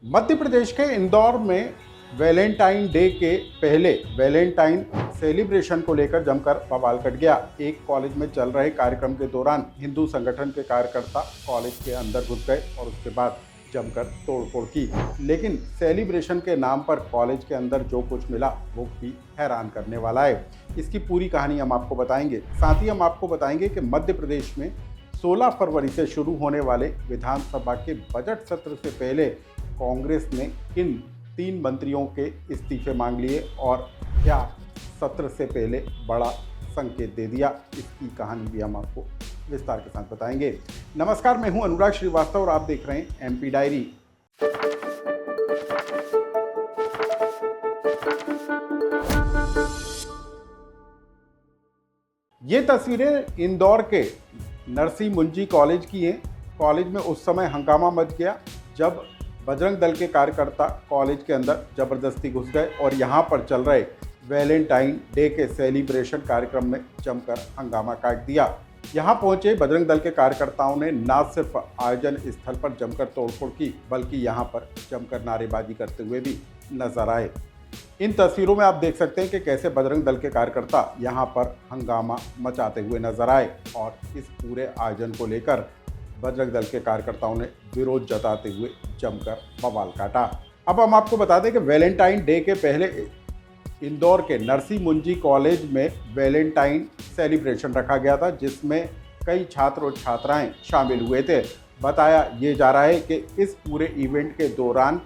मध्य प्रदेश के इंदौर में Valentine day के पहले वैलेंटाइन सेलिब्रेशन को लेकर जमकर बवाल कट गया। एक कॉलेज में चल रहे कार्यक्रम के दौरान हिंदू संगठन के कार्यकर्ता कॉलेज के अंदर घुस गए और उसके बाद जमकर तोड़फोड़ की। लेकिन सेलिब्रेशन के नाम पर कॉलेज के अंदर जो कुछ मिला वो भी हैरान करने वाला है। इसकी पूरी कहानी हम आपको बताएंगे। साथ ही हम आपको बताएंगे कि मध्य प्रदेश में 16 फरवरी से शुरू होने वाले विधानसभा के बजट सत्र से पहले कांग्रेस ने किन 3 मंत्रियों के इस्तीफे मांग लिए और क्या सत्र से पहले बड़ा संकेत दे दिया। इसकी कहानी भी हम आपको विस्तार के साथ बताएंगे। नमस्कार, मैं हूं अनुराग श्रीवास्तव और आप देख रहे हैं एमपी डायरी। ये तस्वीरें इंदौर के नरसी मुंजी कॉलेज की हैं। कॉलेज में उस समय हंगामा मच गया जब बजरंग दल के कार्यकर्ता कॉलेज के अंदर जबरदस्ती घुस गए और यहाँ पर चल रहे वैलेंटाइन डे के सेलिब्रेशन कार्यक्रम में जमकर हंगामा काट दिया। यहाँ पहुंचे बजरंग दल के कार्यकर्ताओं ने न सिर्फ आयोजन स्थल पर जमकर तोड़फोड़ की बल्कि यहाँ पर जमकर नारेबाजी करते हुए भी नजर आए। इन तस्वीरों में आप देख सकते हैं कि कैसे बजरंग दल के कार्यकर्ता यहाँ पर हंगामा मचाते हुए नजर आए और इस पूरे आयोजन को लेकर बजरंग दल के कार्यकर्ताओं ने विरोध जताते हुए जमकर बवाल काटा। अब हम आपको बता दें कि वैलेंटाइन डे के पहले इंदौर के नरसी मुंजी कॉलेज में वैलेंटाइन सेलिब्रेशन रखा गया था, जिसमें कई छात्र और छात्राएं शामिल हुए थे। बताया ये जा रहा है कि इस पूरे इवेंट के दौरान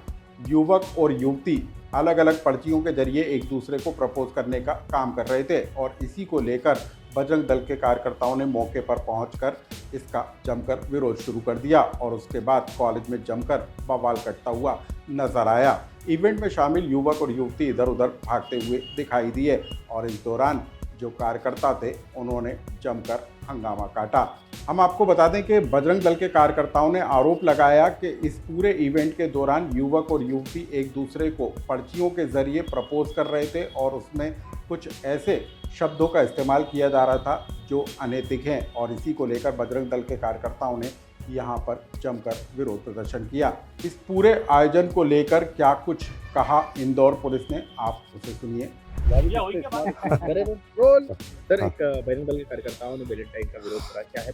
युवक और युवती अलग अलग पर्चियों के जरिए एक दूसरे को प्रपोज करने का काम कर रहे थे और इसी को लेकर बजरंग दल के कार्यकर्ताओं ने मौके पर पहुंचकर इसका जमकर विरोध शुरू कर दिया और उसके बाद कॉलेज में जमकर बवाल कटता हुआ नजर आया। इवेंट में शामिल युवक और युवती इधर उधर भागते हुए दिखाई दिए और इस दौरान जो कार्यकर्ता थे उन्होंने जमकर हंगामा काटा। हम आपको बता दें कि बजरंग दल के कार्यकर्ताओं ने आरोप लगाया कि इस पूरे इवेंट के दौरान युवक और युवती एक दूसरे को पर्चियों के जरिए प्रपोज कर रहे थे और उसमें कुछ ऐसे शब्दों का इस्तेमाल किया जा रहा था जो अनैतिक हैं और इसी को लेकर बजरंग दल के कार्यकर्ताओं ने यहाँ पर जमकर विरोध प्रदर्शन किया। इस पूरे आयोजन को लेकर क्या कुछ कहा इंदौर पुलिस ने, आप उसे सुनिए। सर, एक बजरंग दल के कार्यकर्ताओं ने वैलेंटाइन का विरोध करा, क्या है?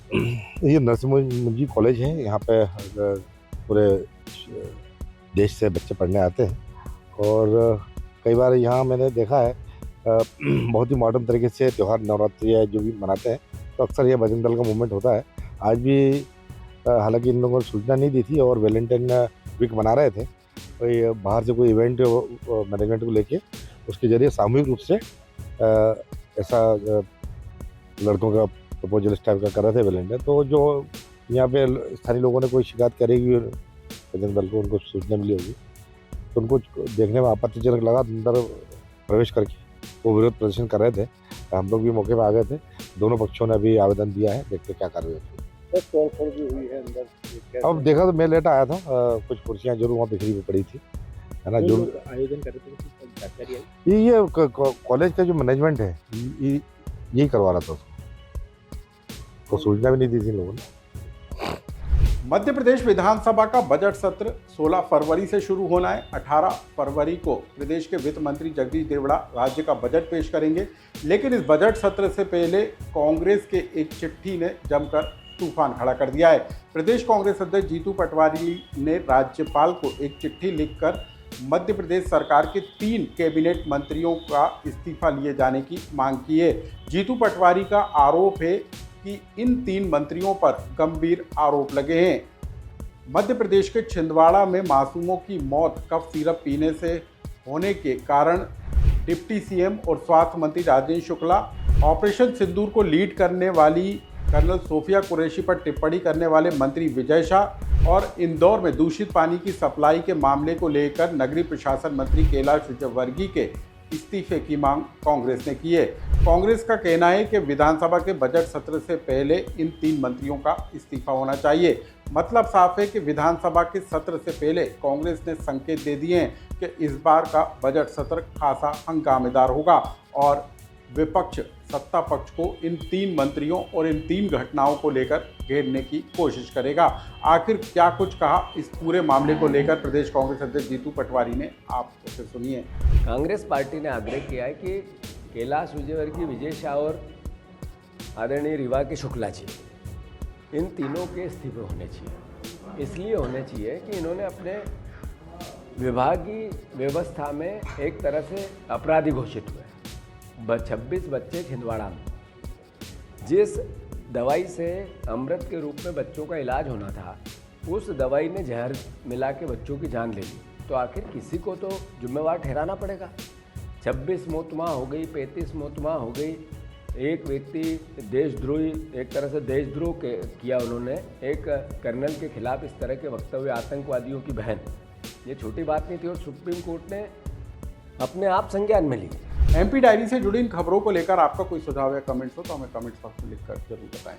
ये नरसी मुंजी कॉलेज है। यहाँ पे पूरे देश से बच्चे पढ़ने आते हैं और कई बार यहाँ मैंने देखा है बहुत ही मॉडर्न तरीके से त्यौहार नवरात्रि है जो भी मनाते हैं, तो अक्सर ये बजरंग दल का मूवमेंट होता है। आज भी हालांकि इन लोगों ने सूचना नहीं दी थी और वैलेंटाइन वीक मना रहे थे, तो ये बाहर से कोई इवेंट मैनेजमेंट को लेके उसके जरिए सामूहिक रूप से ऐसा लड़कों का प्रपोजल इस टाइप का कर रहे थे वैलेंटाइन। तो जो यहाँ पे स्थानीय लोगों ने कोई शिकायत करेगी बजरंग दल को, उनको सूचना मिली होगी, तो उनको देखने में आपत्तिजनक लगा। अंदर प्रवेश करके वो विरोध प्रदर्शन कर रहे थे। हम लोग भी मौके पर आ गए थे। दोनों पक्षों ने अभी आवेदन दिया है, देखते क्या कार्रवाई होती है। तोड़फोड़ भी हुई है अंदर। अब देखा तो मैं लेट आया था, कुछ कुर्सियाँ जरूर वहाँ बिखरी हुई पड़ी थी, है ना। जो आयोजन कर रहे थे जानकारी आई? ये कॉलेज का जो मैनेजमेंट है यही करवा रहा था उसको, तो सूचना भी नहीं दी थी लोगों ने। मध्य प्रदेश विधानसभा का बजट सत्र 16 फरवरी से शुरू होना है। 18 फरवरी को प्रदेश के वित्त मंत्री जगदीश देवड़ा राज्य का बजट पेश करेंगे, लेकिन इस बजट सत्र से पहले कांग्रेस के एक चिट्ठी ने जमकर तूफान खड़ा कर दिया है। प्रदेश कांग्रेस अध्यक्ष जीतू पटवारी ने राज्यपाल को एक चिट्ठी लिखकर मध्य प्रदेश सरकार के 3 कैबिनेट मंत्रियों का इस्तीफा लिए जाने की मांग की है। जीतू पटवारी का आरोप है कि इन 3 मंत्रियों पर गंभीर आरोप लगे हैं। मध्य प्रदेश के छिंदवाड़ा में मासूमों की मौत कफ सिरप पीने से होने के कारण डिप्टी सीएम और स्वास्थ्य मंत्री राजेंद्र शुक्ला, ऑपरेशन सिंदूर को लीड करने वाली कर्नल सोफिया कुरैशी पर टिप्पणी करने वाले मंत्री विजय शाह और इंदौर में दूषित पानी की सप्लाई के मामले को लेकर नगरीय प्रशासन मंत्री कैलाश विजयवर्गीय के इस्तीफे की मांग कांग्रेस ने की है। कांग्रेस का कहना है कि विधानसभा के बजट सत्र से पहले इन 3 मंत्रियों का इस्तीफा होना चाहिए। मतलब साफ है कि विधानसभा के सत्र से पहले कांग्रेस ने संकेत दे दिए हैं कि इस बार का बजट सत्र खासा हंगामेदार होगा और विपक्ष सत्ता पक्ष को इन 3 मंत्रियों और इन 3 घटनाओं को लेकर घेरने की कोशिश करेगा। आखिर क्या कुछ कहा इस पूरे मामले को लेकर प्रदेश कांग्रेस अध्यक्ष जीतू पटवारी ने, आप उसे सुनिए। कांग्रेस पार्टी ने आग्रह किया है कि कैलाश विजयवर्गीय, विजय शाह और आदरणीय रीवा के शुक्ला जी, इन तीनों के इस्तीफे होने चाहिए। इसलिए होने चाहिए कि इन्होंने अपने विभागीय व्यवस्था में एक तरह से अपराधी घोषित हुए। 26 बच्चे छिंदवाड़ा में जिस दवाई से अमृत के रूप में बच्चों का इलाज होना था, उस दवाई ने जहर मिला के बच्चों की जान ले ली। तो आखिर किसी को तो जिम्मेवार ठहराना पड़ेगा। 26 मौत वहाँ हो गई, 35 मौत वहाँ हो गई। एक व्यक्ति देशद्रोही, एक तरह से देशद्रोह किया उन्होंने, एक कर्नल के खिलाफ इस तरह के वक्तव्य, आतंकवादियों की बहन, ये छोटी बात नहीं थी और सुप्रीम कोर्ट ने अपने आप संज्ञान में ली। एमपी डायरी से जुड़ी इन खबरों को लेकर आपका कोई सुझाव या कमेंट्स हो तो हमें कमेंट्स बॉक्स में लिखकर जरूर बताएं।